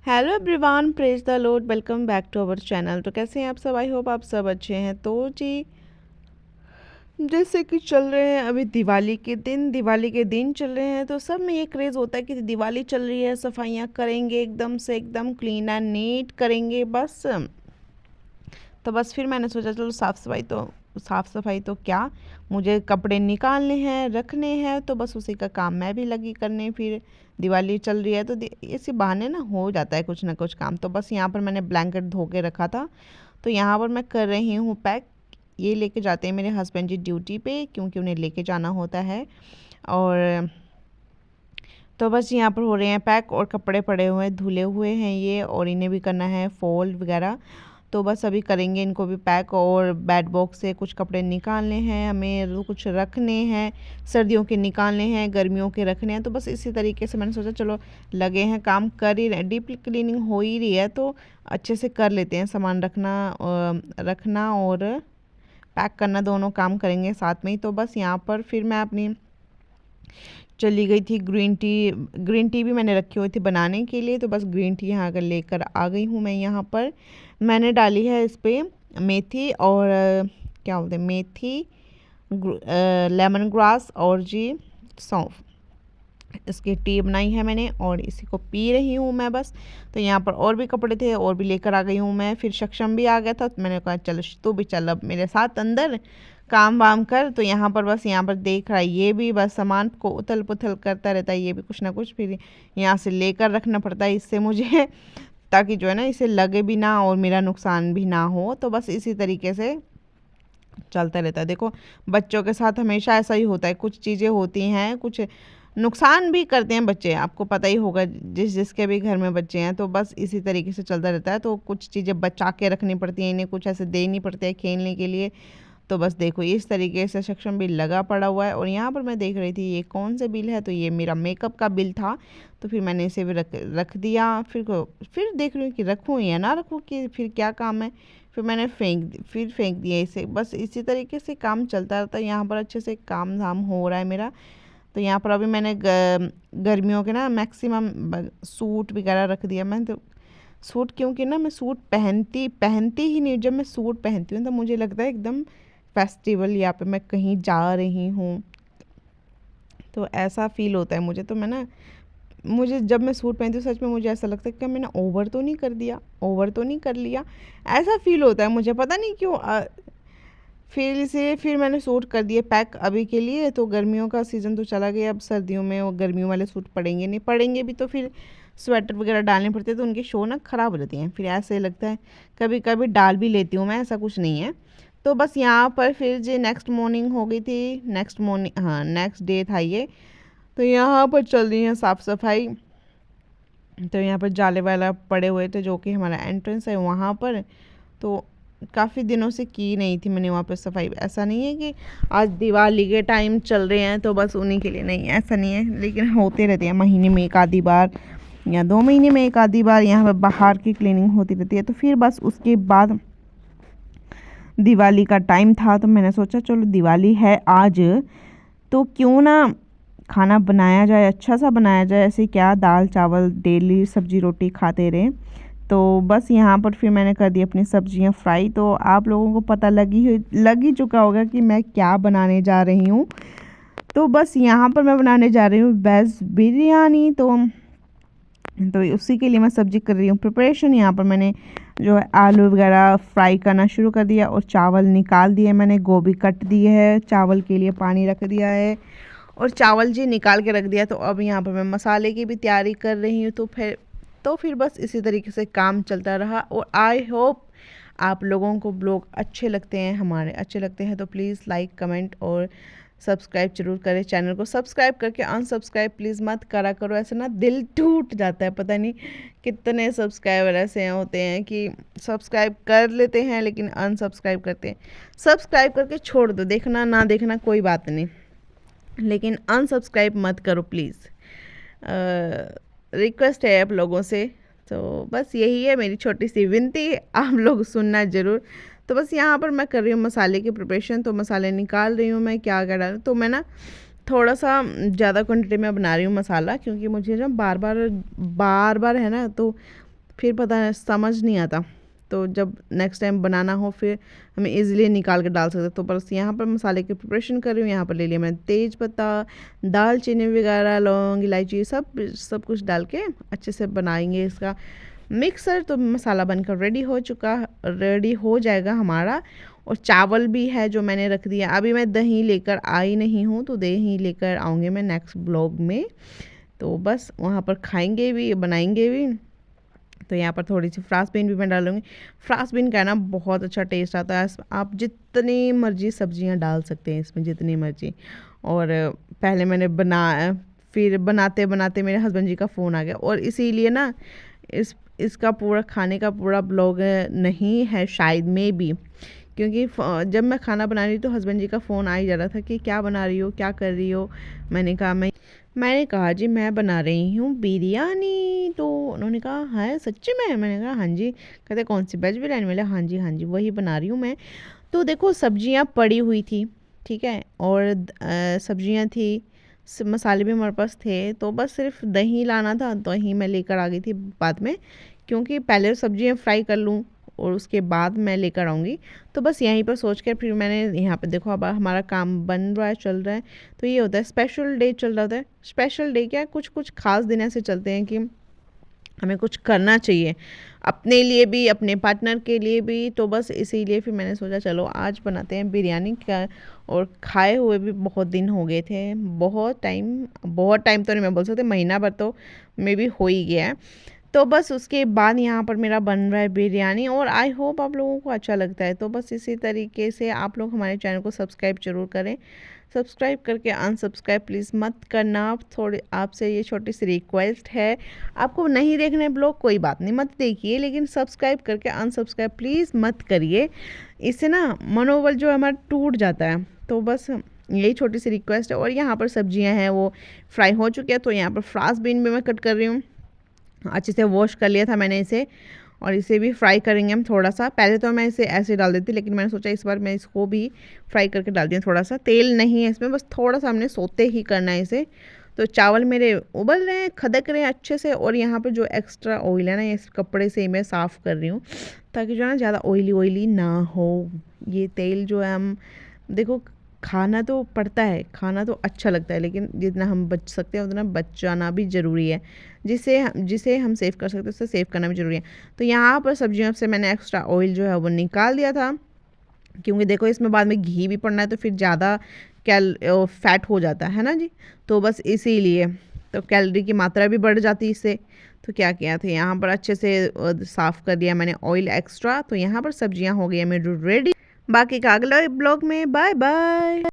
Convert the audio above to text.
Hello everyone, praise the lord, welcome back to our channel. तो कैसे हैं आप सब? आई होप आप सब अच्छे हैं। तो जी, जैसे कि चल रहे हैं अभी दिवाली के दिन चल रहे हैं, तो सब में ये क्रेज़ होता है कि दिवाली चल रही है, सफाइयाँ करेंगे, एकदम से एकदम क्लीन एंड नीट करेंगे बस। तो बस फिर मैंने सोचा चलो साफ़ सफाई तो क्या, मुझे कपड़े निकालने हैं, रखने हैं, तो बस उसी का काम मैं भी लगी करने। फिर दिवाली चल रही है तो इसी बहाने हो जाता है कुछ ना कुछ काम। तो बस यहाँ पर मैंने ब्लैंकेट धो के रखा था, तो यहाँ पर मैं कर रही हूँ पैक। ये लेके जाते हैं मेरे हस्बैंड जी ड्यूटी पे, क्योंकि उन्हें लेके जाना होता है। और तो बस यहाँ पर हो रहे हैं पैक, और कपड़े पड़े हुए हैं, धुले हुए हैं ये, और इन्हें भी करना है फोल्ड वगैरह। तो बस अभी करेंगे इनको भी पैक, और बैट बॉक्स से कुछ कपड़े निकालने हैं हमें, कुछ रखने हैं, सर्दियों के निकालने हैं, गर्मियों के रखने हैं। तो बस इसी तरीके से मैंने सोचा चलो लगे हैं, काम कर ही रहे, डीप क्लीनिंग हो ही रही है तो अच्छे से कर लेते हैं। सामान रखना और पैक करना, दोनों काम करेंगे साथ में ही। तो बस यहाँ पर फिर मैं अपनी चली गई थी ग्रीन टी भी मैंने रखी हुई थी बनाने के लिए। तो बस ग्रीन टी यहाँ कर लेकर आ गई हूँ मैं। यहाँ पर मैंने डाली है इस पर मेथी और क्या बोलते हैं, मेथी, लेमन ग्रास और जी सौंफ, इसकी टी बनाई है मैंने, और इसी को पी रही हूँ मैं बस। तो यहाँ पर और भी कपड़े थे, और भी लेकर आ गई हूँ मैं। फिर सक्षम भी आ गया था, तो मैंने कहा चलो तू भी चल अब मेरे साथ अंदर काम वाम कर। तो यहाँ पर देख रहा है, ये भी बस सामान को उथल पुथल करता रहता है, ये भी कुछ ना कुछ फिर यहाँ से लेकर रखना पड़ता है इससे मुझे ताकि जो है ना इसे लगे भी ना और मेरा नुकसान भी ना हो। तो बस इसी तरीके से चलता रहता है। देखो, बच्चों के साथ हमेशा ऐसा ही होता है, कुछ चीज़ें होती हैं, कुछ नुकसान भी करते हैं बच्चे, आपको पता ही होगा जिसके भी घर में बच्चे हैं। तो बस इसी तरीके से चलता रहता है। तो कुछ चीज़ें बचा के रखनी पड़ती हैं, इन्हें कुछ ऐसे देनी पड़ती है खेलने के लिए। तो बस देखो इस तरीके से सक्षम बिल लगा पड़ा हुआ है। और यहाँ पर मैं देख रही थी ये कौन से बिल है, तो ये मेरा मेकअप का बिल था। तो फिर मैंने इसे भी रख दिया। फिर देख रही हूँ कि रखूँ या ना रखूँ, कि फिर क्या काम है। फिर मैंने फेंक दिया इसे। बस इसी तरीके से काम चलता रहता है। यहाँ पर अच्छे से काम धाम हो रहा है मेरा। तो यहाँ पर अभी मैंने गर्मियों के ना मैक्सिमम सूट वगैरह रख दिया। मैं तो सूट, क्योंकि ना मैं सूट पहनती ही नहीं। जब मैं सूट पहनती हूँ तो मुझे लगता है एकदम फेस्टिवल, या पे मैं कहीं जा रही हूँ, तो ऐसा फील होता है मुझे। तो मुझे जब मैं सूट पहनती हूँ सच में मुझे ऐसा लगता है कि मैंने ओवर तो नहीं कर लिया, ऐसा फील होता है मुझे, पता नहीं क्यों। फिर मैंने सूट कर दिए पैक अभी के लिए। तो गर्मियों का सीज़न तो चला गया, अब सर्दियों में वो गर्मियों वाले सूट पड़ेंगे नहीं, पड़ेंगे भी तो फिर स्वेटर वगैरह डालने पड़ते हैं, तो उनकी शो ना ख़राब हो जाती हैं। फिर ऐसे लगता है, कभी कभी डाल भी लेती हूँ मैं, ऐसा कुछ नहीं है। तो बस यहाँ पर फिर जो नेक्स्ट मॉर्निंग हो गई थी, नेक्स्ट डे था ये। तो यहाँ पर चल रही है साफ़ सफाई। तो यहाँ पर जाले वाला पड़े हुए थे, जो कि हमारा एंट्रेंस है वहाँ पर। तो काफ़ी दिनों से की नहीं थी मैंने वहाँ पर सफाई। ऐसा नहीं है कि आज दिवाली के टाइम चल रहे हैं तो बस उन्हीं के लिए, नहीं, ऐसा नहीं है, लेकिन होते रहते हैं महीने में एक आधी बार या 2 महीने में एक आधी बार यहाँ पर बाहर की क्लीनिंग होती रहती है। तो फिर बस उसके बाद दिवाली का टाइम था, तो मैंने सोचा चलो दिवाली है आज, तो क्यों ना खाना बनाया जाए, अच्छा सा बनाया जाए। ऐसे क्या, दाल चावल डेली सब्जी रोटी खाते रहें। तो बस यहाँ पर फिर मैंने कर दी अपनी सब्जियाँ फ्राई। तो आप लोगों को पता लग ही चुका होगा कि मैं क्या बनाने जा रही हूँ। तो बस यहाँ पर मैं बनाने जा रही हूँ वेज बिरयानी। तो उसी के लिए मैं सब्ज़ी कर रही हूँ प्रिपरेशन। यहाँ पर मैंने जो है आलू वगैरह फ्राई करना शुरू कर दिया, और चावल निकाल दिए मैंने, गोभी कट दिए है, चावल के लिए पानी रख दिया है, और चावल जी निकाल के रख दिया। तो अब यहाँ पर मैं मसाले की भी तैयारी कर रही हूँ। तो फिर बस इसी तरीके से काम चलता रहा। और आई होप आप लोगों को ब्लॉग अच्छे लगते हैं, हमारे अच्छे लगते हैं, तो प्लीज़ लाइक कमेंट और सब्सक्राइब जरूर करें। चैनल को सब्सक्राइब करके अनसब्सक्राइब प्लीज़ मत करा करो, ऐसे ना दिल टूट जाता है। पता नहीं कितने सब्सक्राइबर ऐसे होते हैं कि सब्सक्राइब कर लेते हैं लेकिन अनसब्सक्राइब करते हैं। सब्सक्राइब करके छोड़ दो, देखना ना देखना कोई बात नहीं, लेकिन अनसब्सक्राइब मत करो प्लीज़। रिक्वेस्ट है आप लोगों से। तो बस यही है मेरी छोटी सी विनती, आप लोग सुनना ज़रूर। तो बस यहाँ पर मैं कर रही हूँ मसाले की प्रिपरेशन। तो मसाले निकाल रही हूँ मैं, क्या डालूँ। तो मैं ना थोड़ा सा ज़्यादा क्वांटिटी में बना रही हूँ मसाला, क्योंकि मुझे ना बार बार है ना, तो फिर पता समझ नहीं आता। तो जब नेक्स्ट टाइम बनाना हो फिर हमें इजीली निकाल कर डाल सकते हैं। तो बस यहाँ पर मसाले की प्रिपरेशन कर रही हूँ। यहाँ पर ले लिया मैंने तेज पत्ता, दालचीनी वगैरह, लौंग, इलायची, सब कुछ डाल के अच्छे से बनाएंगे इसका मिक्सर। तो मसाला बनकर रेडी हो जाएगा हमारा। और चावल भी है जो मैंने रख दिया। अभी मैं दही लेकर आई नहीं हूँ, तो दही लेकर आऊँगी मैं नेक्स्ट ब्लॉग में। तो बस वहाँ पर खाएंगे भी, बनाएंगे भी। तो यहाँ पर थोड़ी सी फ्रांस बीन भी मैं डालूँगी। फ्रांस बीन का ना बहुत अच्छा टेस्ट आता है। आप जितनी मर्जी सब्जियाँ डाल सकते हैं इसमें, जितनी मर्जी। और पहले मैंने फिर बनाते बनाते मेरे हस्बैंड जी का फ़ोन आ गया, और इसीलिए ना इसका पूरा खाने का पूरा ब्लॉग नहीं है शायद में भी, क्योंकि जब मैं खाना बना रही तो हस्बैंड जी का फ़ोन आ ही जा रहा था कि क्या बना रही हो, क्या कर रही हो। मैंने कहा जी मैं बना रही हूँ बिरयानी। तो उन्होंने कहा है सच्ची में? मैंने कहा हाँ जी। कहते कौन सी, वेज बिरयानी? मैंने हाँ जी हाँ जी वही बना रही हूँ मैं। तो देखो सब्जियाँ पड़ी हुई थी, ठीक है, और सब्जियाँ थी, मसाले भी हमारे पास थे। तो बस सिर्फ दही लाना था, दही मैं लेकर आ गई थी बाद में, क्योंकि पहले सब्जियाँ फ्राई कर लूँ और उसके बाद मैं लेकर आऊँगी। तो बस यहीं पर सोच कर फिर मैंने यहाँ पे देखो अब हमारा काम बन रहा है, चल रहा है। तो ये होता है स्पेशल डे चल रहा होता है। स्पेशल डे क्या, कुछ कुछ खास दिन ऐसे चलते हैं कि हमें कुछ करना चाहिए अपने लिए भी, अपने पार्टनर के लिए भी। तो बस इसीलिए फिर मैंने सोचा चलो आज बनाते हैं बिरयानी का। और खाए हुए भी बहुत दिन हो गए थे, बहुत टाइम तो नहीं मैं बोल सकती, महीना भर तो मे भी हो ही गया है। तो बस उसके बाद यहाँ पर मेरा बन रहा है बिरयानी, और आई होप आप लोगों को अच्छा लगता है। तो बस इसी तरीके से आप लोग हमारे चैनल को सब्सक्राइब जरूर करें। सब्सक्राइब करके अनसब्सक्राइब प्लीज़ मत करना। थोड़ी आपसे ये छोटी सी रिक्वेस्ट है। आपको नहीं देखने ब्लॉग कोई बात नहीं, मत देखिए, लेकिन सब्सक्राइब करके अनसब्सक्राइब प्लीज़ मत करिए। इससे ना मनोबल जो हमारा टूट जाता है। तो बस यही छोटी सी रिक्वेस्ट है। और यहाँ पर सब्जियाँ हैं वो फ्राई हो चुकी है। तो यहाँ पर फ्रांस बीन भी मैं कट कर रही हूँ। अच्छे से वॉश कर लिया था मैंने इसे, और इसे भी फ्राई करेंगे हम थोड़ा सा। पहले तो मैं इसे ऐसे डाल देती, लेकिन मैंने सोचा इस बार मैं इसको भी फ्राई करके डाल दिया। थोड़ा सा तेल नहीं है इसमें, बस थोड़ा सा हमने सोते ही करना है इसे। तो चावल मेरे उबल रहे हैं, खदक रहे हैं अच्छे से। और यहाँ पे जो एक्स्ट्रा ऑयल है ना, इस कपड़े से मैं साफ़ कर रही हूँ, ताकि जो है ना ज़्यादा ऑयली ना हो। ये तेल जो है, हम देखो खाना तो पड़ता है, खाना तो अच्छा लगता है, लेकिन जितना हम बच सकते हैं उतना बचाना भी ज़रूरी है। जिसे हम सेव कर सकते हैं उसे सेव करना भी ज़रूरी है। तो यहाँ पर सब्जियों से मैंने एक्स्ट्रा ऑयल जो है वो निकाल दिया था, क्योंकि देखो इसमें बाद में घी भी पड़ना है, तो फिर ज़्यादा फैट हो जाता है ना जी। तो बस इसीलिए तो कैलोरी की मात्रा भी बढ़ जाती है इससे। तो क्या किया था, यहाँ पर अच्छे से साफ़ कर दिया मैंने ऑयल एक्स्ट्रा। तो यहाँ पर सब्जियाँ हो गई है मेरी रेडी। बाकी का अगला ब्लॉग में, बाय बाय।